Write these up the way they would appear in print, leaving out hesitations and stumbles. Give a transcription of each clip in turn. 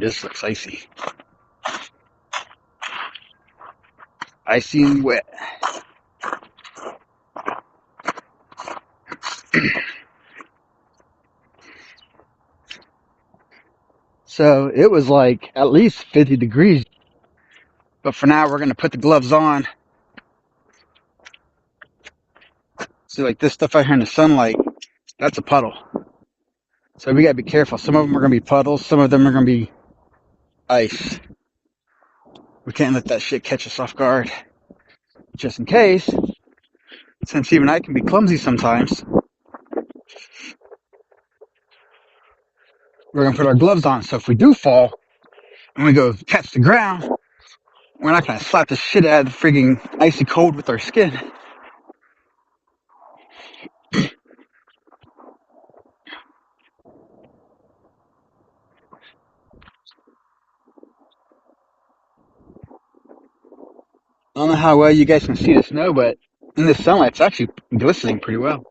this looks icy. Icy and wet. So it was like at least 50 degrees. But for now, we're going to put the gloves on. See, like this stuff out here in the sunlight, that's a puddle. So we got to be careful. Some of them are going to be puddles. Some of them are going to be ice. We can't let that shit catch us off guard. Just in case, since even I can be clumsy sometimes, we're going to put our gloves on. So if we do fall and we go catch the ground, we're not going to slap the shit out of the frigging icy cold with our skin. I don't know how well you guys can see the snow, but in the sunlight, it's actually glistening pretty well.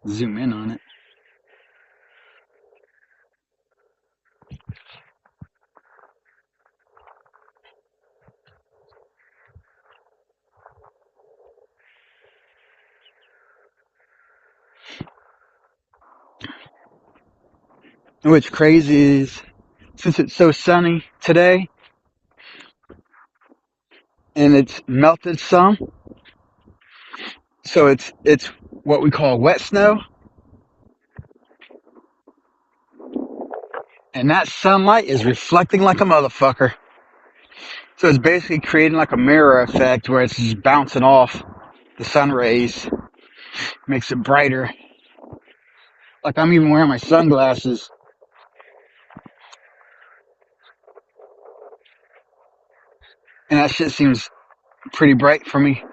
Zoom in on it. And what's crazy is, since it's so sunny today, and it's melted some, so it's what we call wet snow, and that sunlight is reflecting like a motherfucker. So it's basically creating like a mirror effect where it's just bouncing off the sun rays, makes it brighter. Like I'm even wearing my sunglasses. And that shit seems pretty bright for me.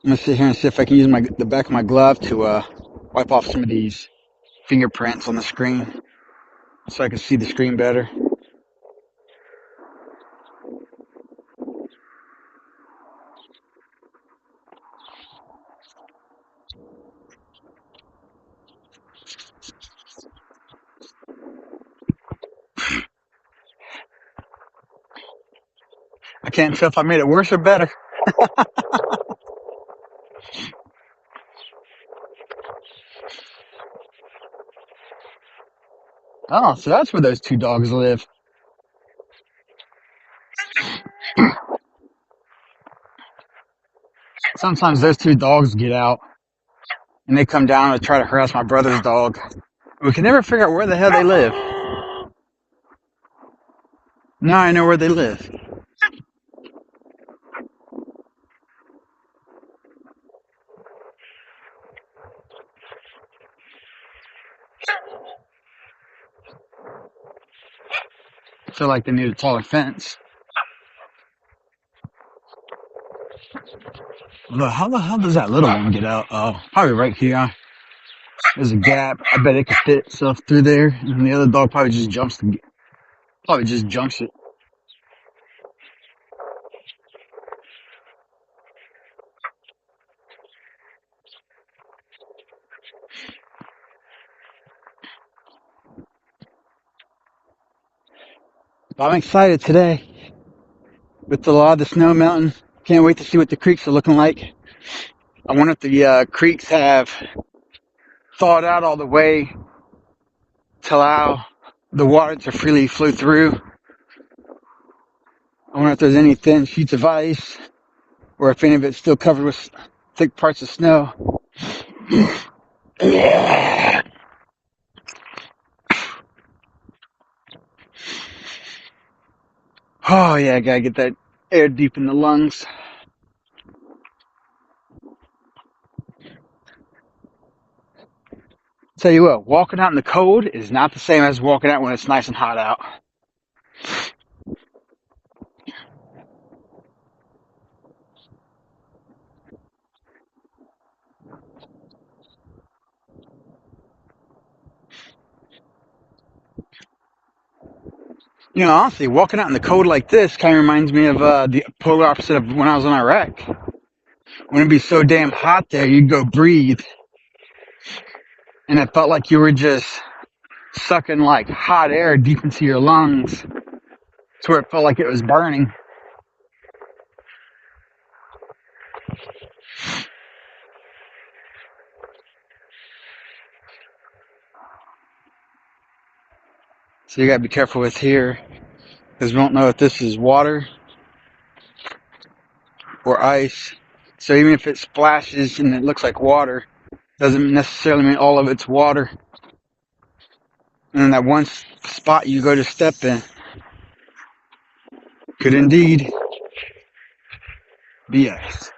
I'm gonna sit here and see if I can use the back of my glove to wipe off some of these fingerprints on the screen so I can see the screen better. I can't tell if I made it worse or better. Oh, so that's where those two dogs live. Sometimes those two dogs get out and they come down to try to harass my brother's dog. We can never figure out where the hell they live. Now I know where they live. I feel like they need a taller fence. Look, how the hell does that little one get out? Oh, probably right here. There's a gap. I bet it could fit itself through there. And the other dog probably just jumps it. But I'm excited today with a lot of the snow melting. Can't wait to see what the creeks are looking like. I wonder if the creeks have thawed out all the way to allow the water to freely flow through. I wonder if there's any thin sheets of ice or if any of it's still covered with thick parts of snow. Yeah. Oh yeah, I gotta get that air deep in the lungs. Tell you what, walking out in the cold is not the same as walking out when it's nice and hot out. You know, honestly, walking out in the cold like this kind of reminds me of the polar opposite of when I was in Iraq. When it'd be so damn hot there, you'd go breathe, and it felt like you were just sucking like hot air deep into your lungs to where it felt like it was burning. So you gotta be careful with here, because we don't know if this is water or ice. So even if it splashes and it looks like water, doesn't necessarily mean all of it's water. And then that one spot you go to step in could indeed be ice.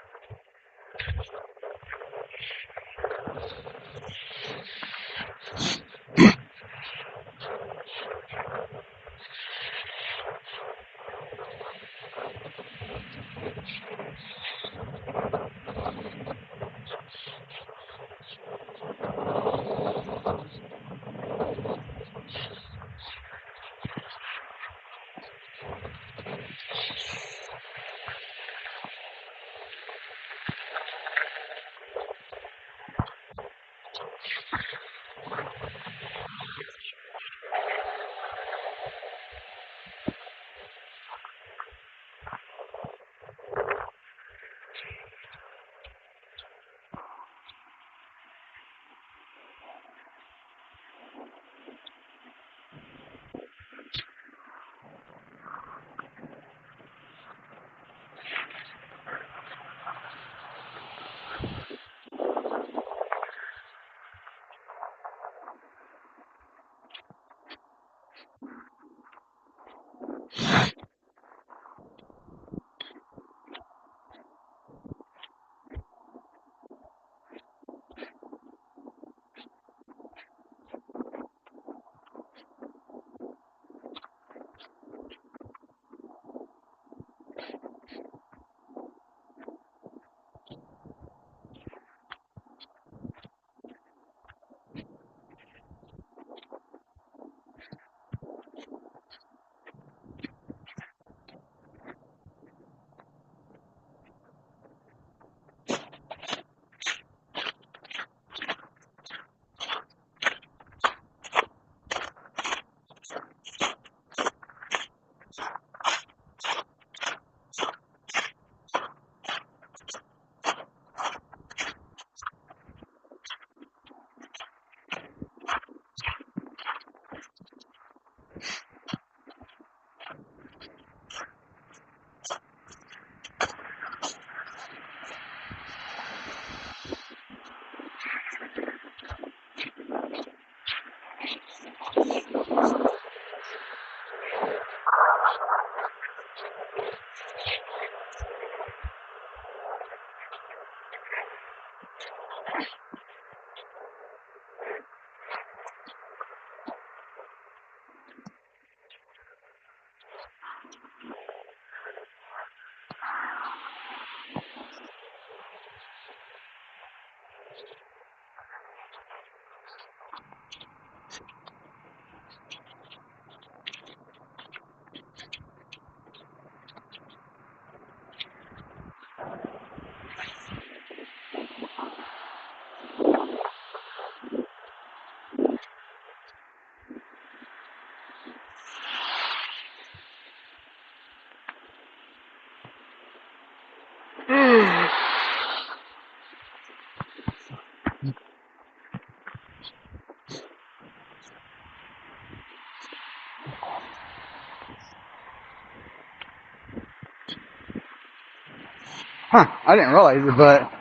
Huh, I didn't realize it, but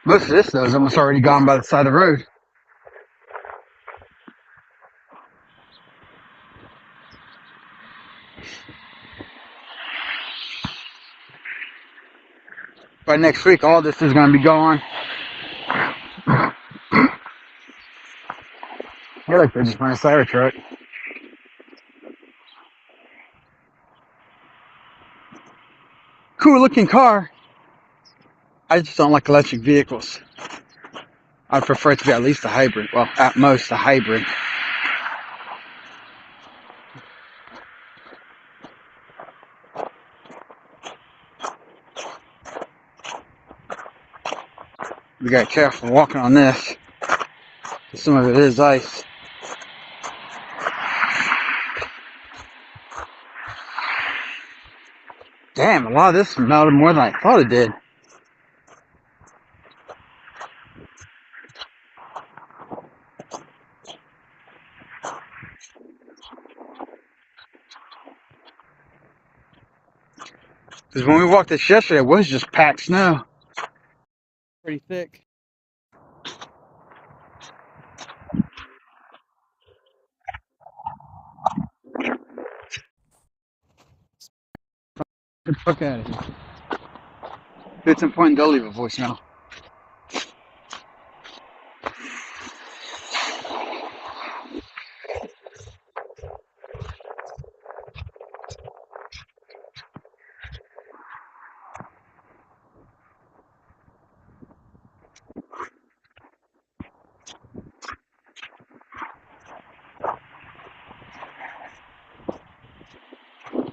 most of this though is almost already gone by the side of the road. By next week, all this is going to be gone. I like they just run a cider truck. Cool looking car. I just don't like electric vehicles. I'd prefer it to be at least a hybrid. Well, at most a hybrid. We got careful walking on this. Some of it is ice. Damn, a lot of this melted more than I thought it did. Because when we walked this yesterday, it was just packed snow. Pretty thick. Get the fuck out of here. It's important, don't leave a voicemail.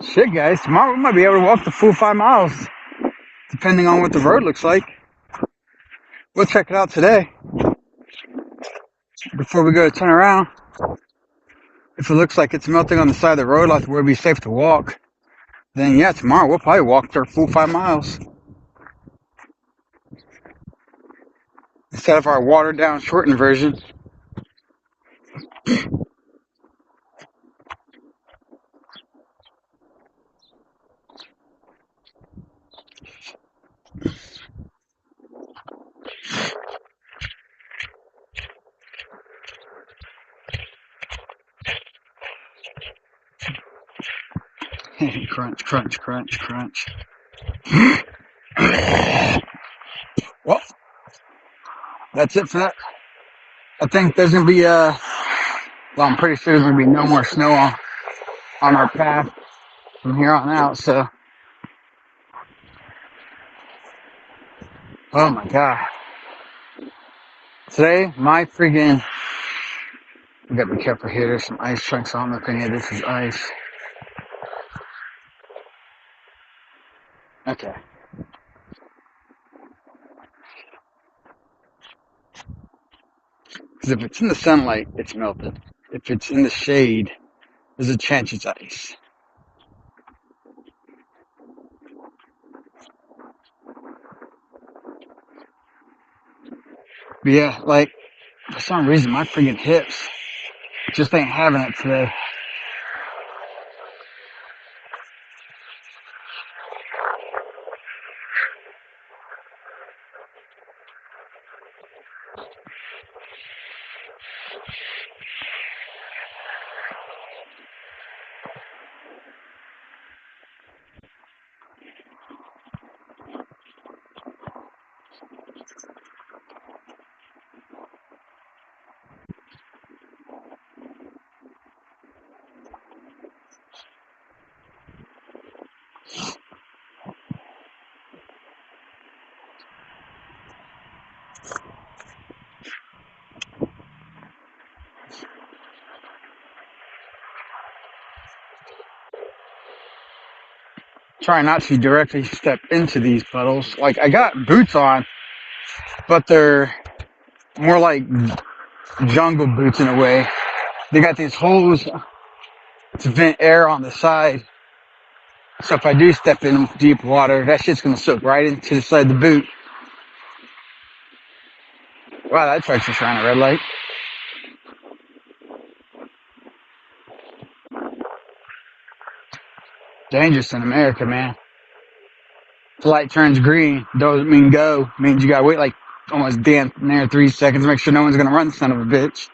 Shit, guys, tomorrow we might be able to walk the full 5 miles, depending on what the road looks like. We'll check it out today before we go turn around. If it looks like it's melting on the side of the road, like where it'd be safe to walk, then yeah, tomorrow we'll probably walk our full 5 miles. Instead of our watered down, shortened version. Crunch, crunch, crunch, crunch. Well, that's it for that. I think there's going to be, well, I'm pretty sure there's going to be no more snow on our path from here on out, so. Oh my God. Today, my freaking, we gotta be careful here, there's some ice chunks on the thing. Yeah, this is ice. Okay. Because if it's in the sunlight, it's melted. If it's in the shade, there's a chance it's ice. But yeah, like, for some reason, my freaking hips just ain't having it today. Try not to directly step into these puddles. Like, I got boots on, but they're more like jungle boots in a way. They got these holes to vent air on the side. So if I do step in deep water, that shit's gonna soak right into the side of the boot. Wow, that truck's just ran a red light. Dangerous in America, man. If the light turns green, doesn't mean go. It means you gotta wait like almost damn near 3 seconds to make sure no one's gonna run, son of a bitch.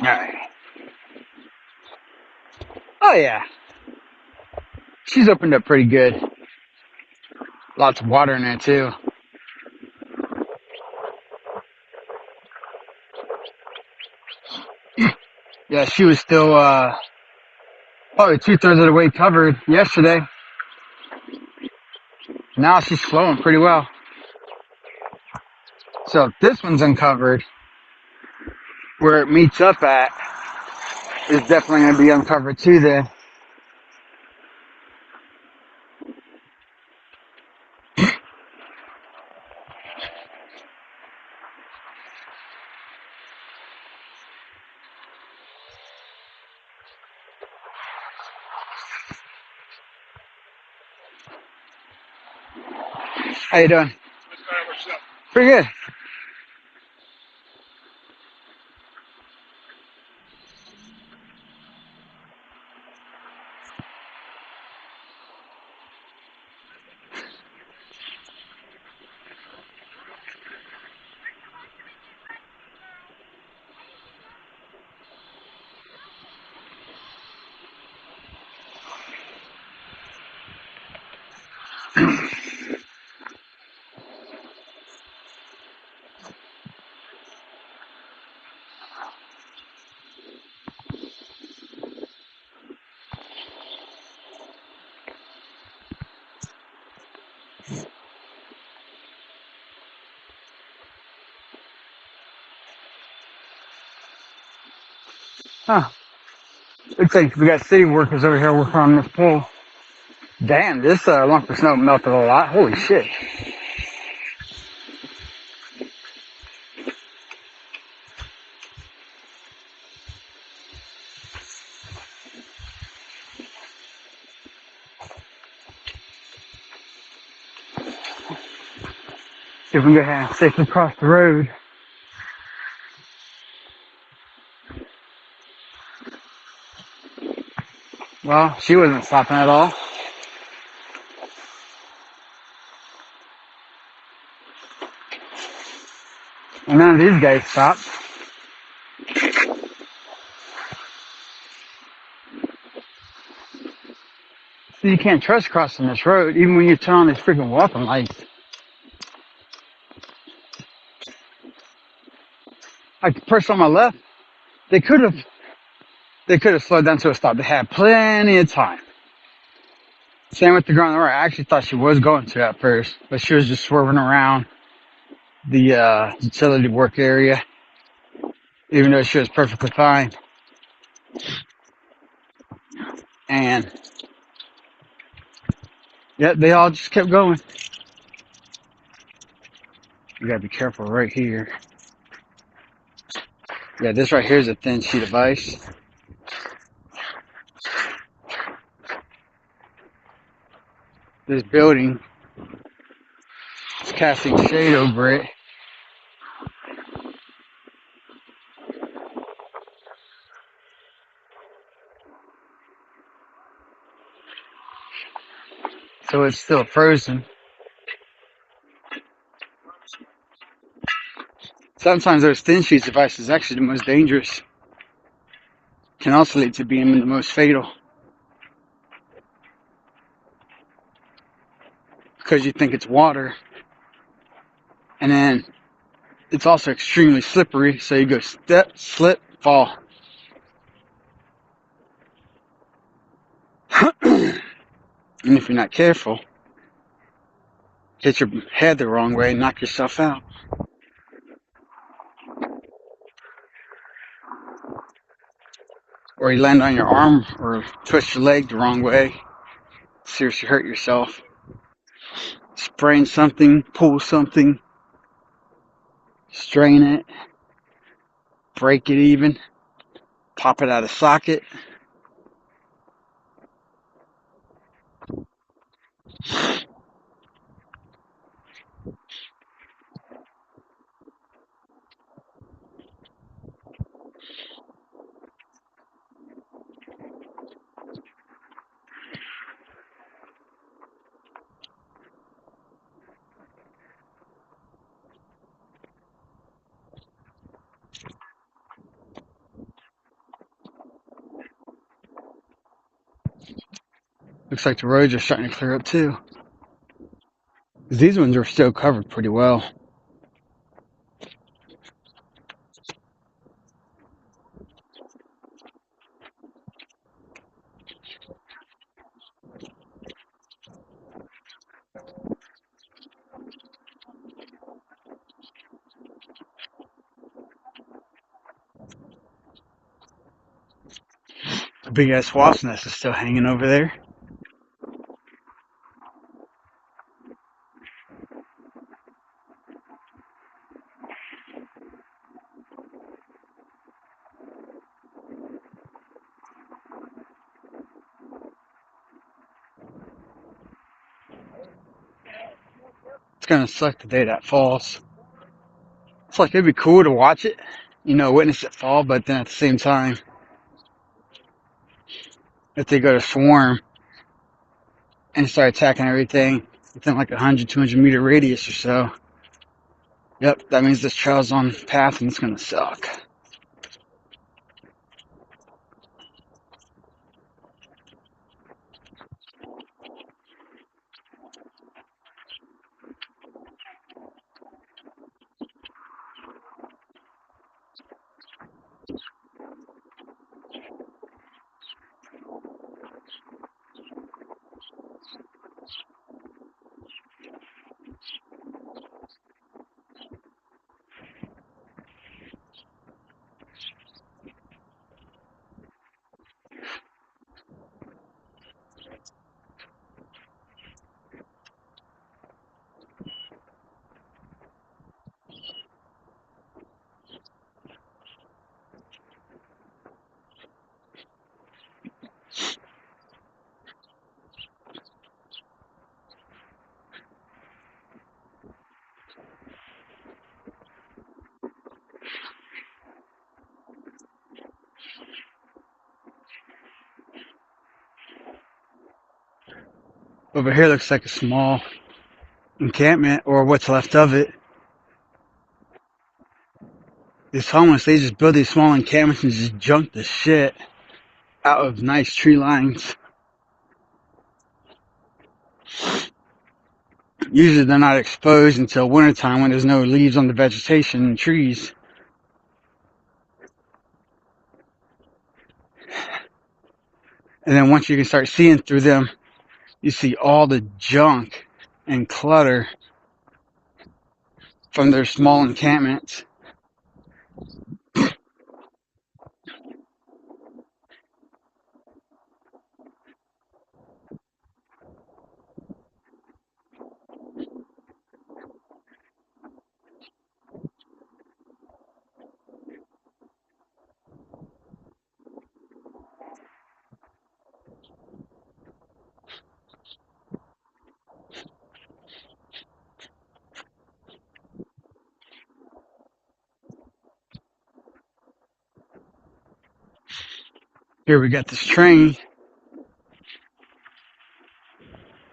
Alright. Oh yeah. She's opened up pretty good. Lots of water in there too. Yeah, she was still probably 2/3 of the way covered yesterday. Now she's flowing pretty well. So if this one's uncovered, where it meets up at is definitely going to be uncovered too then. How you doing? Pretty good. Huh. Looks like we got city workers over here working on this pole. Damn, this lump of snow melted a lot. Holy shit. See if we can go ahead and safely cross the road. Well, she wasn't stopping at all. And none of these guys stopped. So you can't trust crossing this road, even when you turn on these freaking walking lights. Like the person on my left, they could have slowed down to a stop. They had plenty of time. Same with the girl on the right. I actually thought she was going to at first, but she was just swerving around the utility work area, even though she was perfectly fine. And yeah, they all just kept going. You gotta be careful right here. Yeah, this right here is a thin sheet of ice. This building is casting shade over it. So it's still frozen. Sometimes those thin sheets of ice is actually the most dangerous. Can also lead to being the most fatal. Because you think it's water. And then it's also extremely slippery, so you go step, slip, fall. And if you're not careful, hit your head the wrong way and knock yourself out. Or you land on your arm or twist your leg the wrong way. Seriously hurt yourself. Sprain something, pull something, strain it, break it even, pop it out of socket. Looks like the roads are starting to clear up too. These ones are still covered pretty well. The big ass wasp nest is still hanging over there. It's gonna suck the day that falls. It's like it'd be cool to watch it, witness it fall, but then at the same time, if they go to swarm and start attacking everything within like 100, 200 meter radius or so, yep, that means this trail's on path and it's gonna suck. Over here looks like a small encampment, or what's left of it. These homeless, they just build these small encampments and just junk the shit out of nice tree lines. Usually they're not exposed until wintertime when there's no leaves on the vegetation and trees. And then once you can start seeing through them, you see all the junk and clutter from their small encampments. Here we got this train.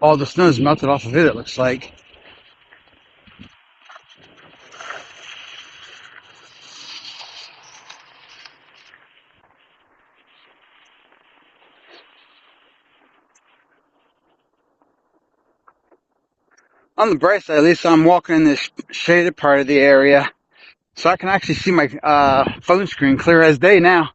All the snow's melted off of it, it looks like. On the bright side, at least I'm walking in this shaded part of the area, so I can actually see my phone screen clear as day now.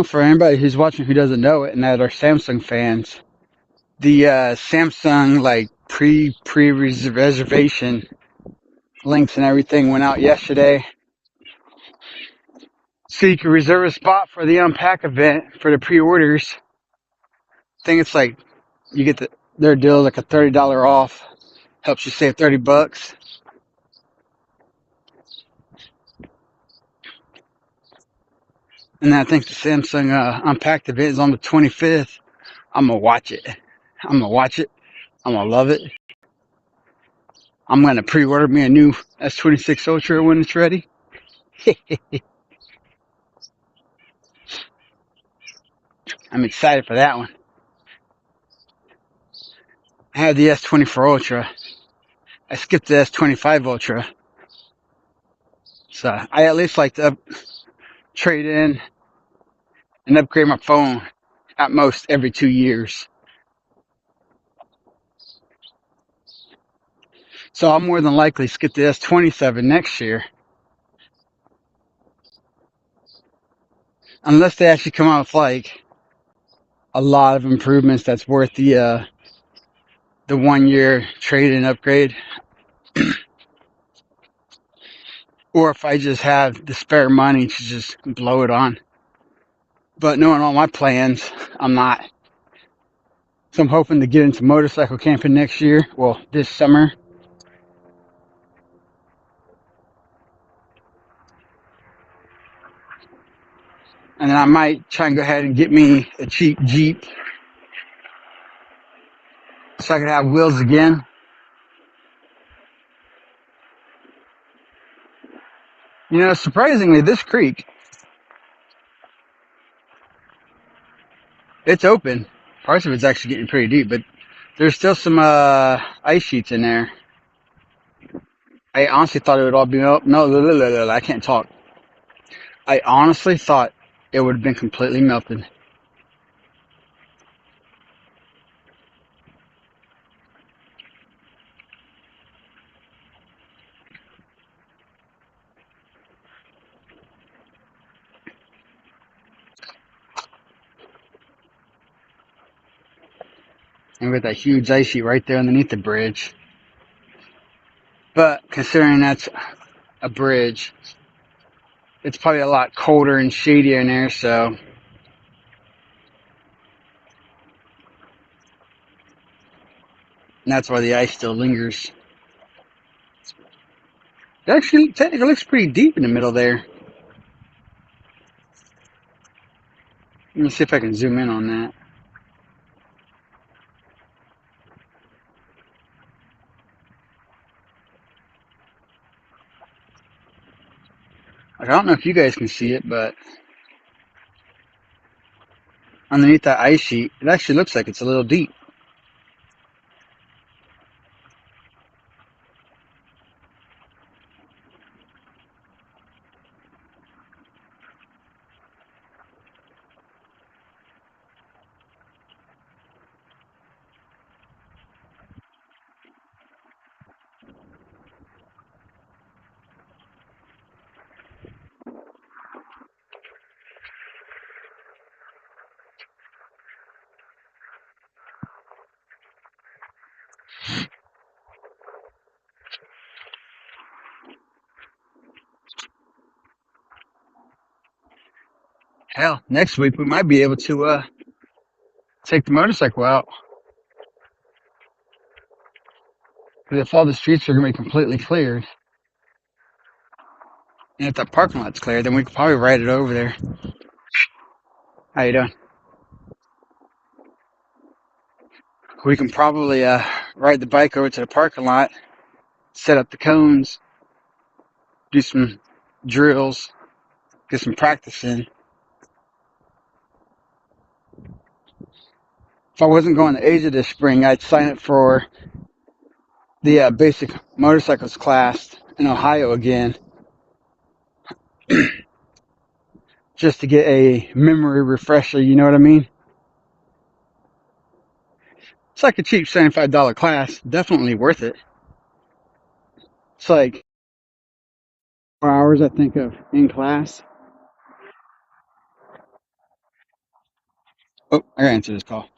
For anybody who's watching who doesn't know it and that are Samsung fans, the Samsung like pre-reservation links and everything went out yesterday, so you can reserve a spot for the Unpack event for the pre-orders. I think it's like you get their deal like a $30 off, helps you save $30. And I think the Samsung Unpacked event is on the 25th. I'm gonna watch it. I'm gonna love it. I'm gonna pre-order me a new S26 Ultra when it's ready. I'm excited for that one. I had the S24 Ultra. I skipped the S25 Ultra. So I at least like to trade in and upgrade my phone at most every 2 years. So I'll more than likely skip the S27 next year. Unless they actually come out with like a lot of improvements that's worth the 1 year trade and upgrade. Or if I just have the spare money to just blow it on. But knowing all my plans, I'm not. So I'm hoping to get into motorcycle camping next year. Well, this summer. And then I might try and go ahead and get me a cheap Jeep so I could have wheels again. You know, surprisingly, this creek, it's open. Parts of it's actually getting pretty deep, but there's still some ice sheets in there. I honestly thought it would all be no, I can't talk. I honestly thought it would have been completely melted. And with that huge ice sheet right there underneath the bridge. But considering that's a bridge, it's probably a lot colder and shadier in there, so that's why the ice still lingers. It actually technically looks pretty deep in the middle there. Let me see if I can zoom in on that. Like, I don't know if you guys can see it, but underneath that ice sheet, it actually looks like it's a little deep. Hell, next week we might be able to take the motorcycle out. Because if all the streets are going to be completely cleared, and if that parking lot's clear, then we could probably ride it over there. How you doing? We can probably ride the bike over to the parking lot, set up the cones, do some drills, get some practice in. If I wasn't going to Asia this spring, I'd sign up for the basic motorcycles class in Ohio again, just to get a memory refresher, you know what I mean? It's like a cheap $75 class, definitely worth it. It's like 4 hours, I think, of in class. Oh, I gotta answer this call.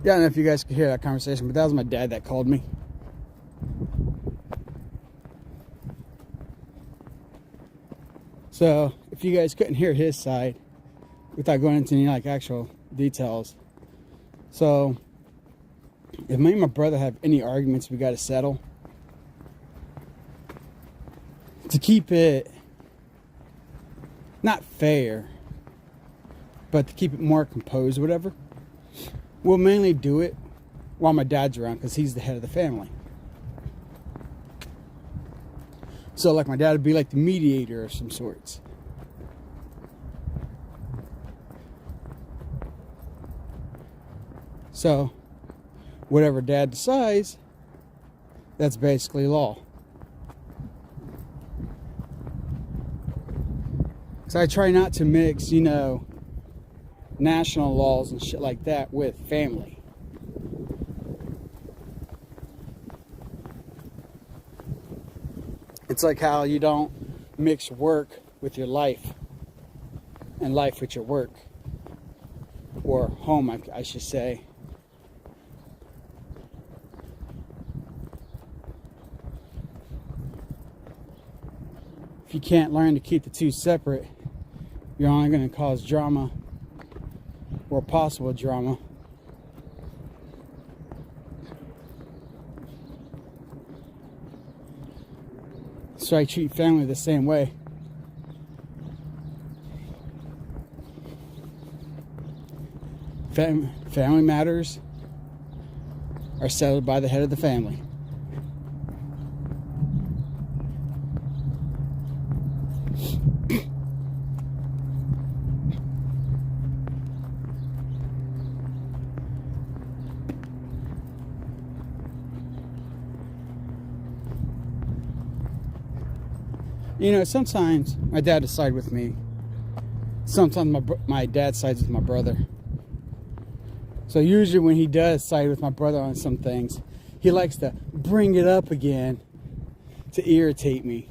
Yeah, I don't know if you guys could hear that conversation, but that was my dad that called me. So if you guys couldn't hear his side without going into any like actual details, so if me and my brother have any arguments we got to settle, to keep it not fair, but to keep it more composed or whatever, we'll mainly do it while my dad's around, because he's the head of the family. So like my dad would be like the mediator of some sorts. So whatever dad decides, that's basically law. So I try not to mix, you know, national laws and shit like that with family. It's like how you don't mix work with your life and life with your work, or home, I should say. If you can't learn to keep the two separate, you're only going to cause drama, or possible drama. So I treat family the same way. Family matters are settled by the head of the family. You know, sometimes my dad will side with me. Sometimes my dad sides with my brother. So usually when he does side with my brother on some things, he likes to bring it up again to irritate me.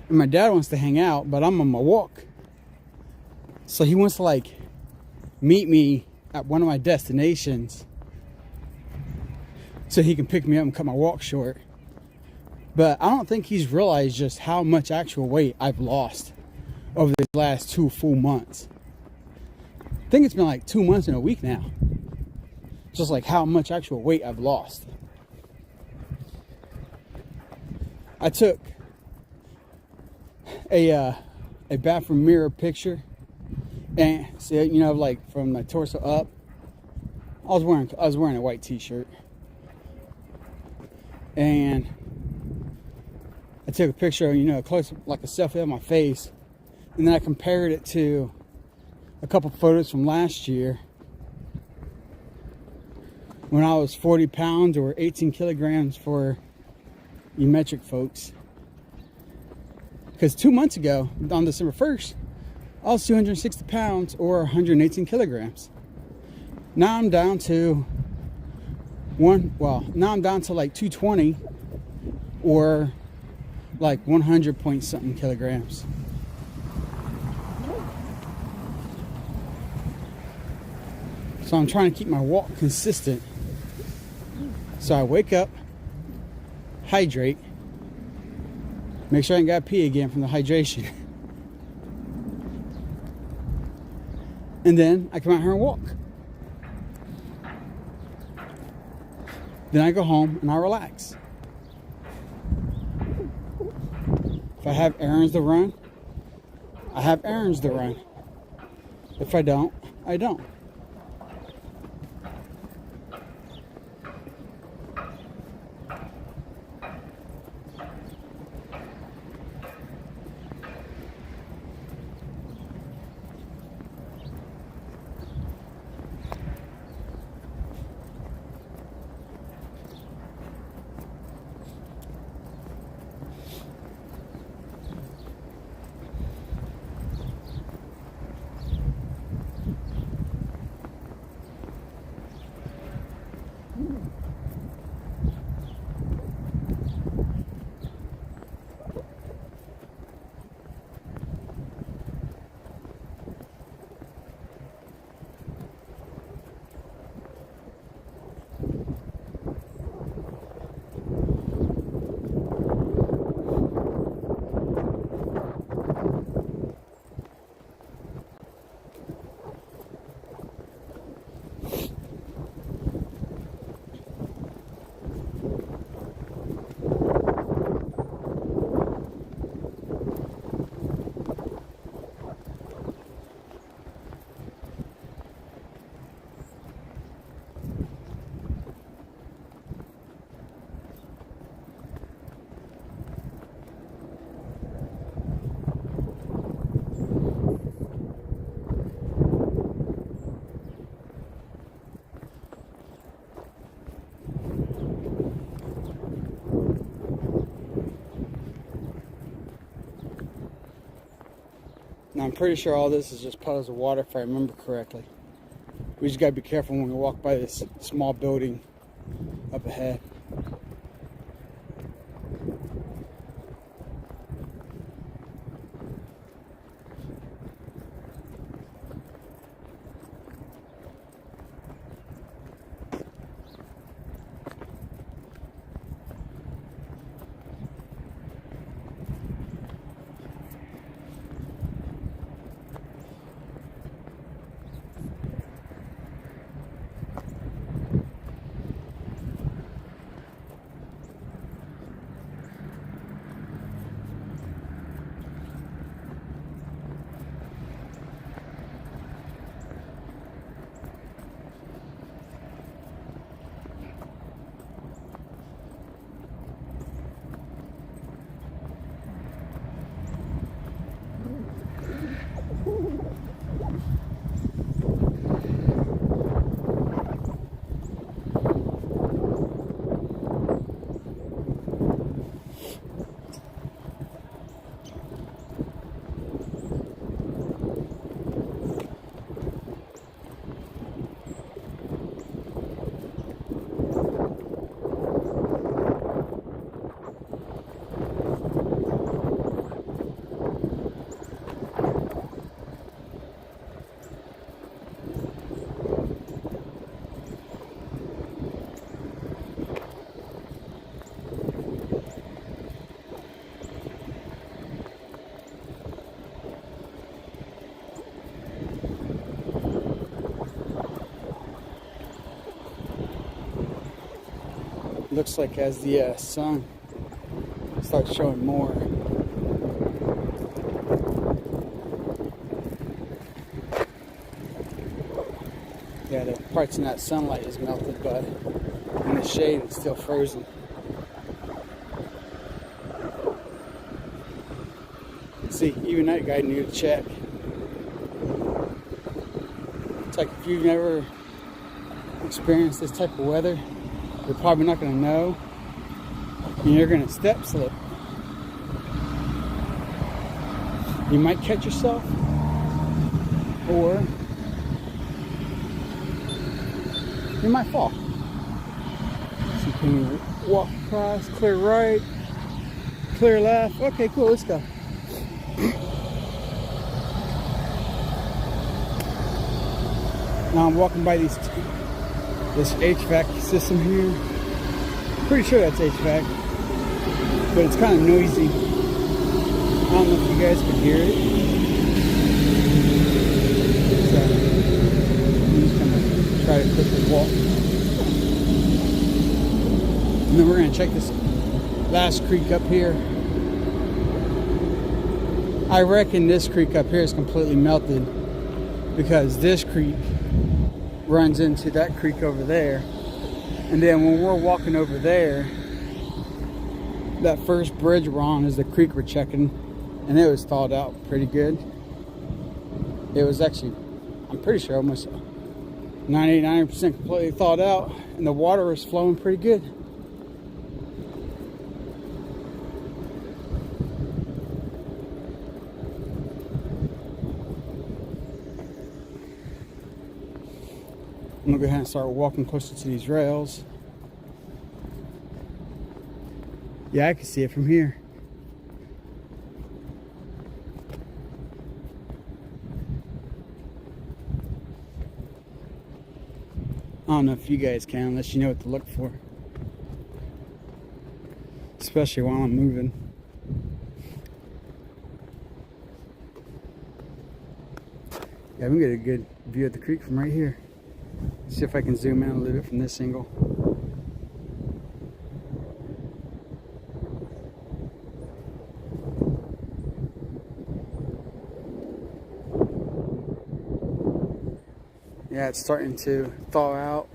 And my dad wants to hang out, but I'm on my walk. So he wants to like meet me at one of my destinations so he can pick me up and cut my walk short. But I don't think he's realized just how much actual weight I've lost over the last 2 full months. I think it's been like 2 months and a week now. Just like how much actual weight I've lost. I took a bathroom mirror picture, and see, you know, like from my torso up, I was wearing a white t-shirt, and I took a picture, you know, close, like a selfie of my face, and then I compared it to a couple photos from last year when I was 40 pounds or 18 kilograms for you metric folks. Because 2 months ago, on December 1st, I was 260 pounds or 118 kilograms. Now I'm down to now I'm down to like 220 or like 100 point something kilograms. So I'm trying to keep my walk consistent. So I wake up, hydrate, make sure I ain't got to pee again from the hydration. And then I come out here and walk. Then I go home and I relax. If I have errands to run, I have errands to run. If I don't, I don't. Now I'm pretty sure all this is just puddles of water if I remember correctly. We just gotta be careful when we walk by this small building up ahead. Looks like as the sun starts showing more, yeah, the parts in that sunlight is melted, but in the shade it's still frozen. See, even that guy knew to check. It's like if you've never experienced this type of weather, you're probably not going to know, and you're going to step slip. You might catch yourself, or you might fall. So you can walk across, clear right, clear left. Okay, cool, let's go. Now I'm walking by this HVAC system here. Pretty sure that's HVAC, but it's kind of noisy. I don't know if you guys can hear it. So I'm just gonna try to quickly walk, and then we're gonna check this last creek up here. I reckon this creek up here is completely melted because this creek runs into that creek over there, and then when we're walking over there, that first bridge we're on is the creek we're checking, and it was thawed out pretty good. It was actually, I'm pretty sure, almost 99% completely thawed out, and the water was flowing pretty good. I'm gonna go ahead and start walking closer to these rails. Yeah, I can see it from here. I don't know if you guys can, unless you know what to look for. Especially while I'm moving. Yeah, we can get a good view of the creek from right here. See if I can zoom in a little bit from this angle. Yeah, it's starting to thaw out.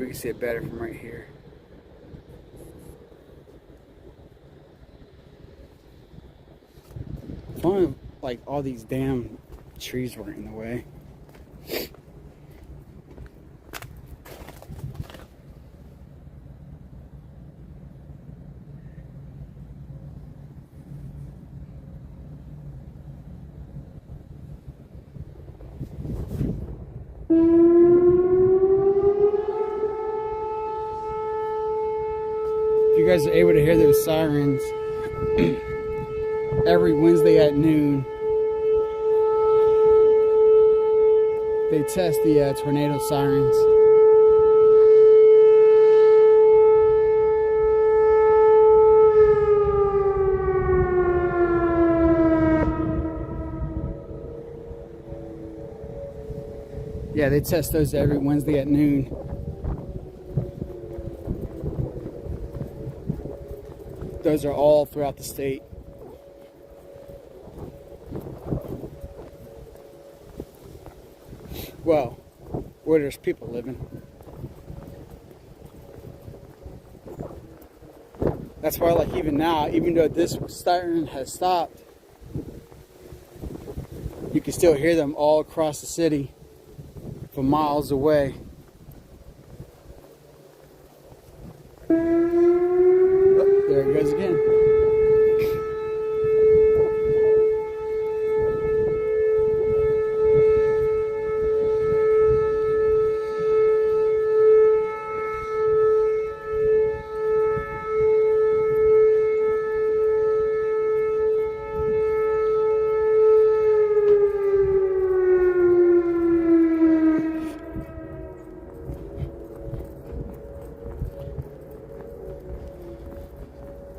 we can see it better from right here. If only like all these damn trees weren't in the way. If you guys are able to hear those sirens every Wednesday at noon, they test the tornado sirens. Yeah, they test those every Wednesday at noon. Those are all throughout the state. Well, where there's people living. That's why, like, even now, even though this siren has stopped, you can still hear them all across the city from miles away. Oh, there it goes again.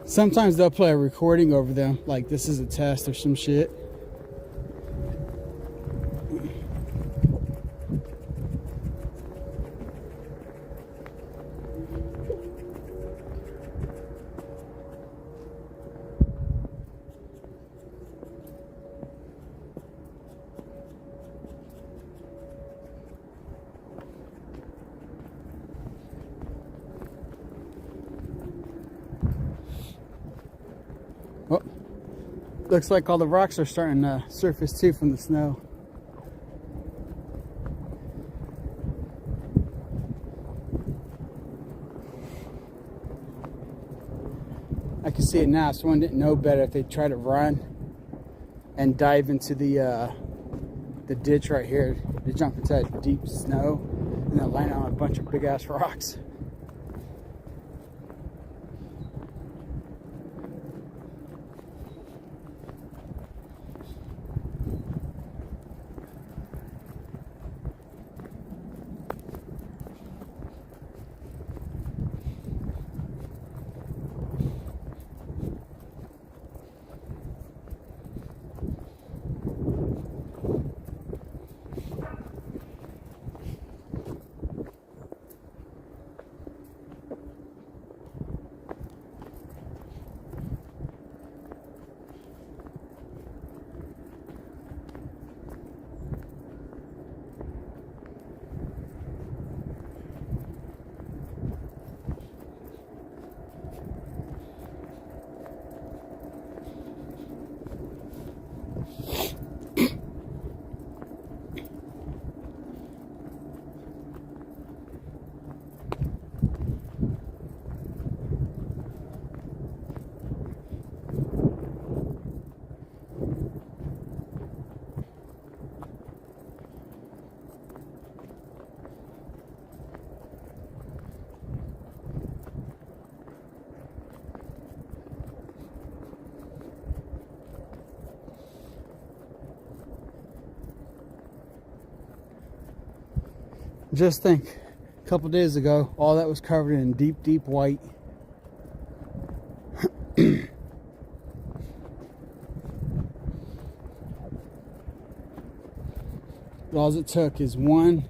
Sometimes they'll play a recording over them, like this is a test or some shit. Oh, looks like all the rocks are starting to surface too from the snow. I can see it now. Someone didn't know better if they try to run and dive into the ditch right here. They jump into that deep snow and then land on a bunch of big ass rocks. Just think, a couple days ago, all that was covered in deep, deep white. All it took is one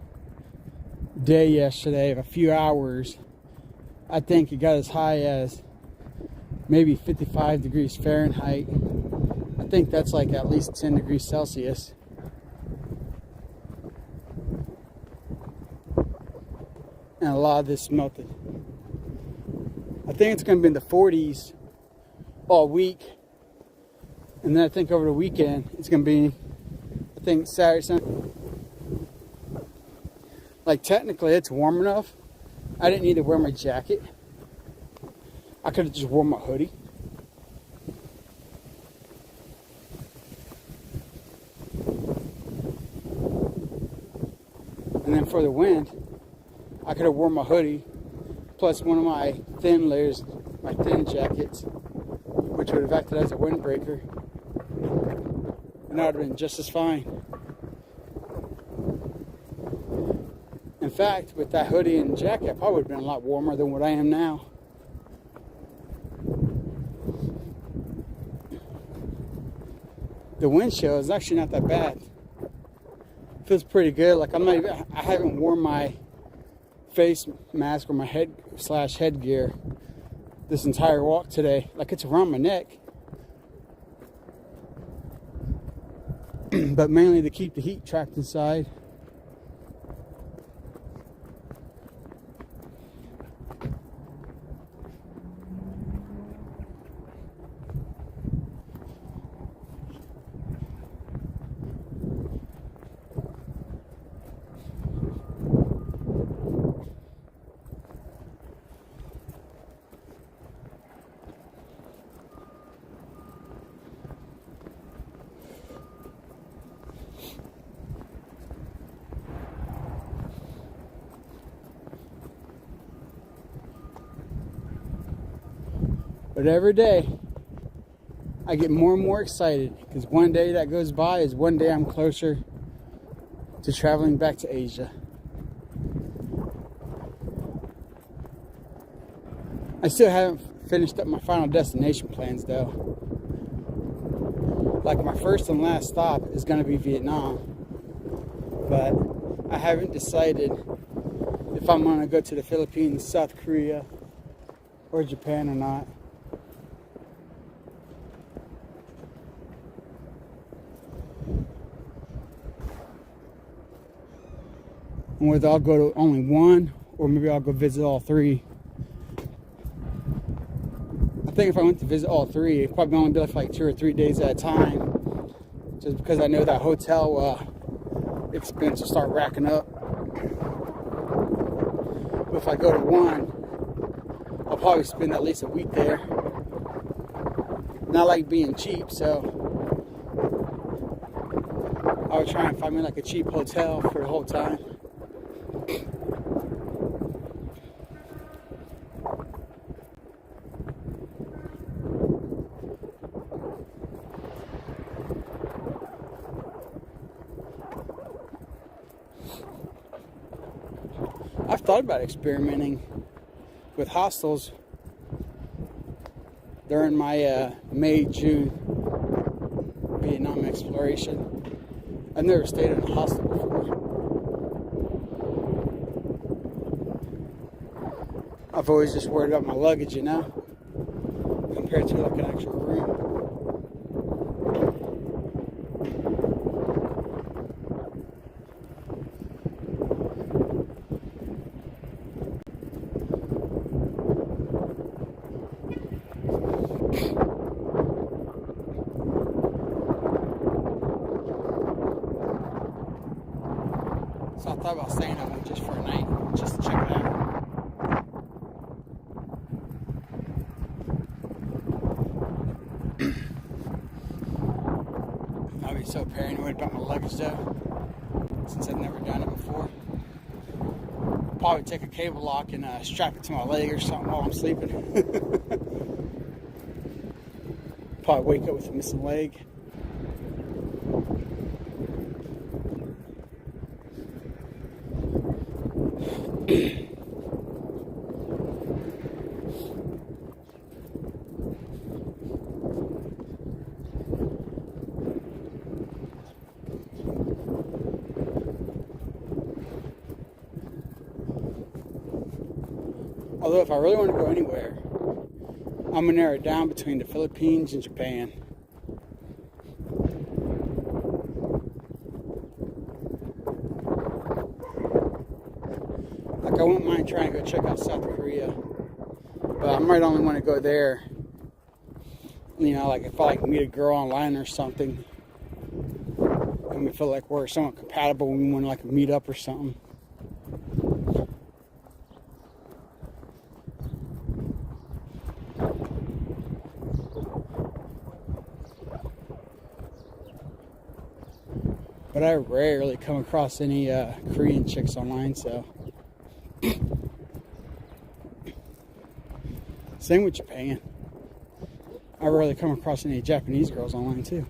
day yesterday of a few hours. I think it got as high as maybe 55 degrees Fahrenheit. I think that's like at least 10 degrees Celsius. and a lot of this melted. I think it's going to be in the 40s all week, and then I think over the weekend it's going to be, I think Saturday, Sunday. Like technically it's warm enough. I didn't need to wear my jacket. I could have just worn my hoodie. And then for the wind, I could have worn my hoodie plus one of my thin layers, my thin jackets, which would have acted as a windbreaker. And that would have been just as fine. In fact, with that hoodie and jacket, I probably would have been a lot warmer than what I am now. The wind chill is actually not that bad. Feels pretty good. Like I haven't worn my face mask or my headgear this entire walk today. Like it's around my neck. But mainly to keep the heat trapped inside. But every day, I get more and more excited because one day that goes by is one day I'm closer to traveling back to Asia. I still haven't finished up my final destination plans though. Like my first and last stop is going to be Vietnam. But I haven't decided if I'm going to go to the Philippines, South Korea, or Japan or not. And whether I'll go to only one or maybe I'll go visit all three. I think if I went to visit all three, it'd probably only be for like 2 or 3 days at a time. Just because I know that hotel expense will start racking up. But if I go to one, I'll probably spend at least a week there. And I like being cheap, so I would try and find me like a cheap hotel for the whole time. I've thought about experimenting with hostels during my May-June Vietnam exploration. I've never stayed in a hostel before. I've always just worried about my luggage, you know, compared to like an actual room. So I thought about staying at one just for a night, just to check it out. I'll be so paranoid about my luggage though, since I've never done it before. Probably take a cable lock and strap it to my leg or something while I'm sleeping. Probably wake up with a missing leg. Although if I really want to go anywhere, I'm going to narrow it down between the Philippines and Japan. Like I wouldn't mind trying to go check out South Korea, but I might only want to go there, you know, like if I like meet a girl online or something, and we feel like we're somewhat compatible, we want to like meet up or something. But I rarely come across any Korean chicks online, so. Same with Japan. I rarely come across any Japanese girls online, too.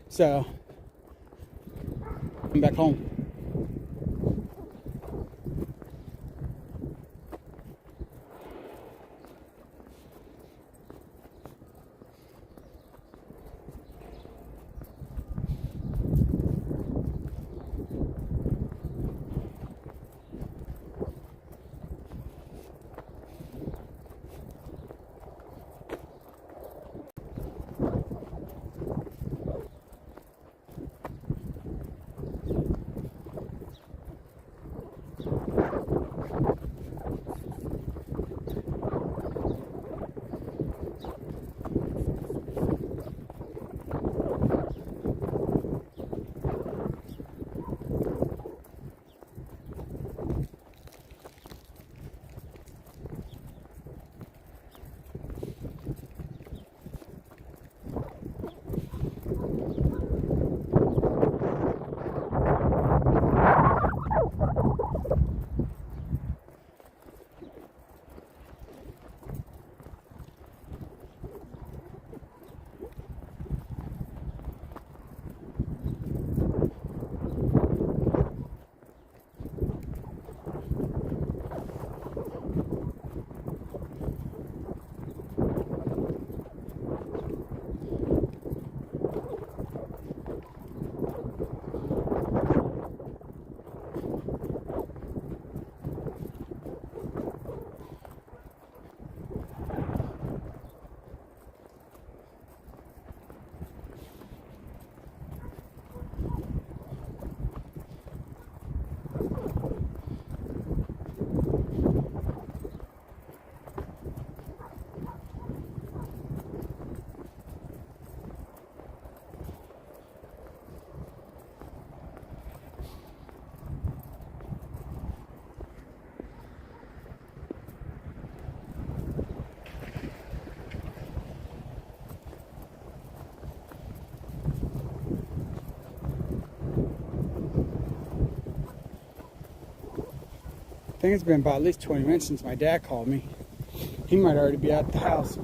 So, I'm back home. I think it's been about at least 20 minutes since my dad called me. He might already be at the house.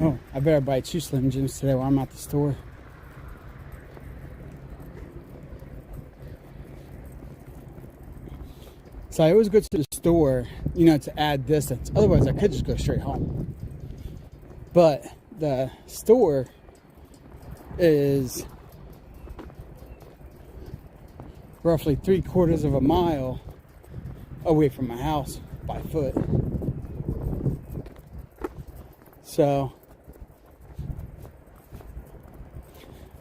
Oh, I better buy 2 Slim Jims today while I'm at the store. So I always go to the store, you know, to add distance. Otherwise, I could just go straight home. But the store is roughly 3/4 of a mile away from my house by foot. So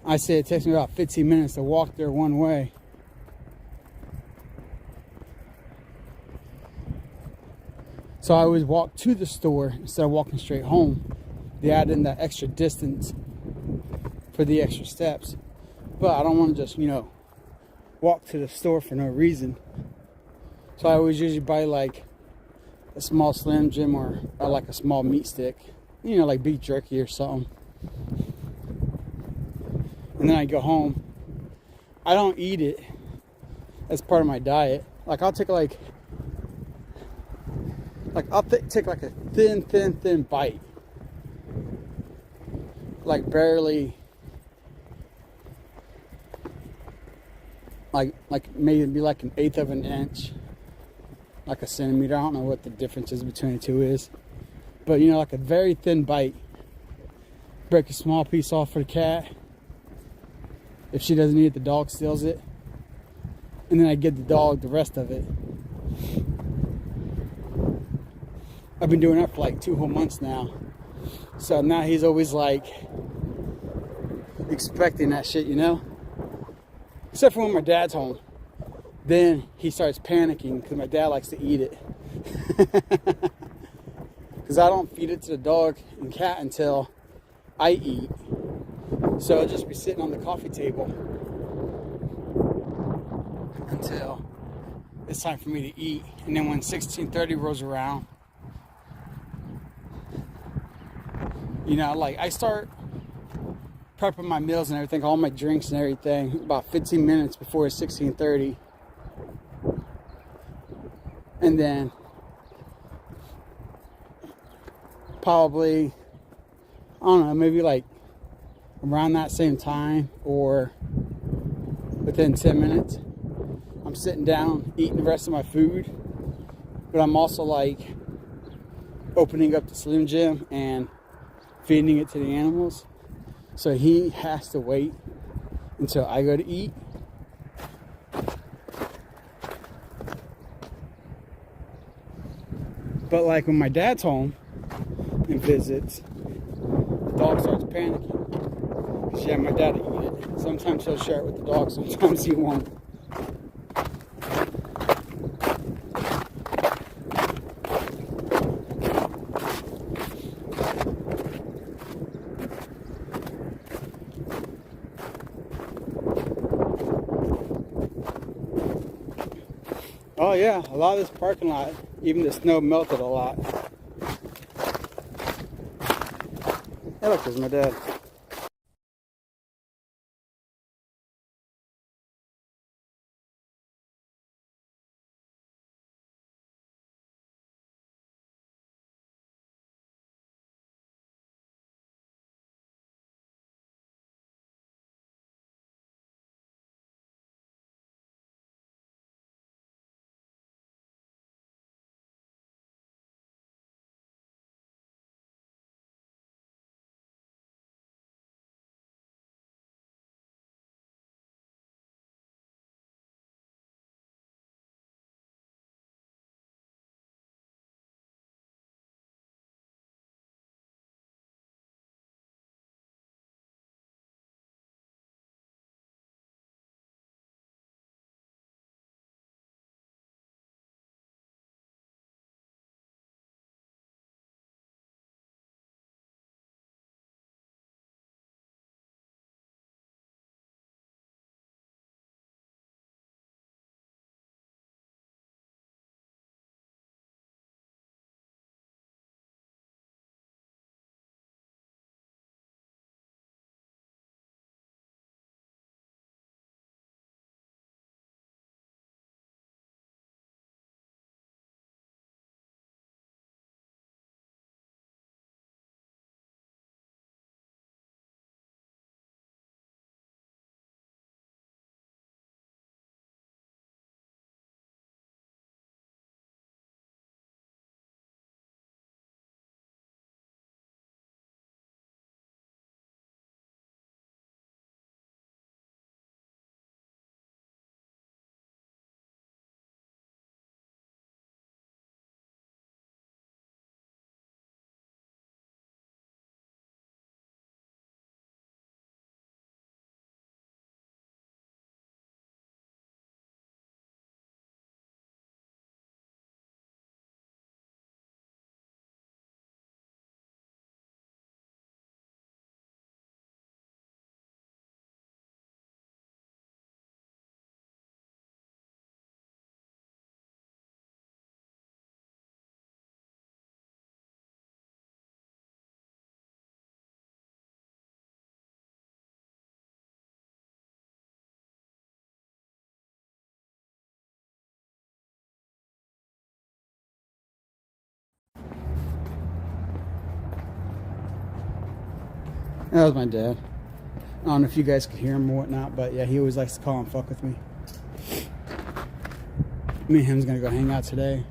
I say it takes me about 15 minutes to walk there one way. So So I always walk to the store instead of walking straight home. They add in that extra distance for the extra steps. But I don't want to just, walk to the store for no reason. So I always usually buy like a small Slim Jim or like a small meat stick, like beef jerky or something. And then I go home. I don't eat it as part of my diet. Like I'll take take like a thin bite, like barely, like maybe like an eighth of an inch, like a centimeter. I don't know what the difference is between the two is, but like a very thin bite. Break a small piece off for the cat. If she doesn't eat it, the dog steals it, and then I give the dog the rest of it. I've been doing that for like 2 whole months now. So now he's always like expecting that shit, Except for when my dad's home. Then he starts panicking because my dad likes to eat it. Because I don't feed it to the dog and cat until I eat. So I'll just be sitting on the coffee table until it's time for me to eat. And then when 16:30 rolls around, like I start prepping my meals and everything, all my drinks and everything, about 15 minutes before it's 16:30. And then probably, I don't know, maybe like around that same time or within 10 minutes, I'm sitting down eating the rest of my food. But I'm also like opening up the Slim Jim and feeding it to the animals. So he has to wait until I go to eat. But like when my dad's home and visits, the dog starts panicking. She had my dad to eat it. Sometimes he'll share it with the dog, sometimes he won't. Oh yeah, a lot of this parking lot, even the snow melted a lot. Hey look, there's my dad. That was my dad. I don't know if you guys could hear him or whatnot, but yeah, he always likes to call and fuck with me. Me and him's gonna go hang out today.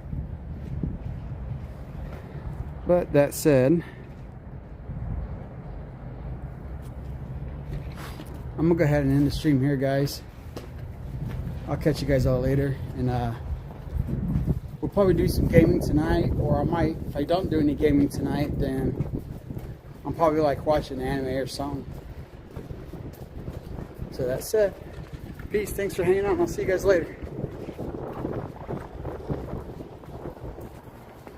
But that said, I'm gonna go ahead and end the stream here, guys. I'll catch you guys all later, and we'll probably do some gaming tonight, or I might, if I don't do any gaming tonight, then I'm probably like watching anime or something. So that's it. Peace. Thanks for hanging out, and I'll see you guys later.